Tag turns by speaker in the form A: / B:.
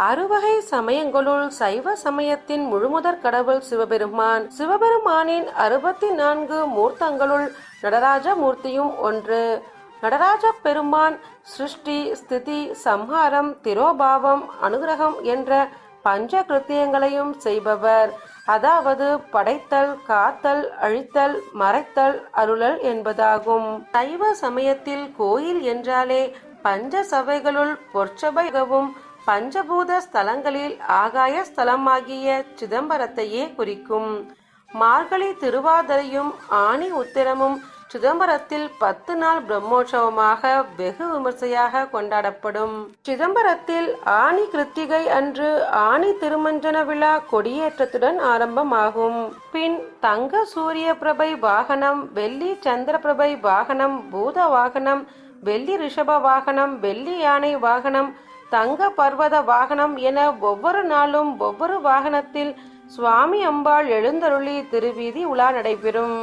A: அறுவகை சமயங்களுள் சைவ சமயத்தின் முழுமுதற் கடவுள் சிவபெருமான். சிவபெருமானின் 64 மூர்த்தங்களுள் நடராஜ மூர்த்தியும் ஒன்று. நடராஜ பெருமான் சிருஷ்டி, ஸ்திதி, சம்ஹாரம், திரோபாவம், அனுகிரகம் என்ற பஞ்ச கிருத்தியங்களையும் செய்பவர். அதாவது படைத்தல், காத்தல், அழித்தல், மறைத்தல், அருளல் என்பதாகும். சைவ சமயத்தில் கோயில் என்றாலே பஞ்ச சபைகளுள் பொற்சபைகவும் பஞ்சபூத ஸ்தலங்களில் ஆகாய ஸ்தலமாகிய சிதம்பரத்தையே குறிக்கும். மார்கழி திருவாதிரையும் ஆனி உத்திரமும் சிதம்பரத்தில் 10 நாள் பிரம்மோற்சவமாக வெகு விமர்சையாக கொண்டாடப்படும். சிதம்பரத்தில் ஆனி கிருத்திகை அன்று ஆனி திருமஞ்சன விழா கொடியேற்றத்துடன் ஆரம்பமாகும். பின் தங்க சூரிய பிரபை வாகனம், வெள்ளி சந்திர பிரபை வாகனம், பூத வாகனம், வெள்ளி ரிஷப வாகனம், வெள்ளி யானை வாகனம், தங்க பர்வத வாகனம் என ஒவ்வொரு நாளும் ஒவ்வொரு வாகனத்தில் சுவாமி அம்பாள் எழுந்தருளி திருவீதி உலா நடைபெறும்.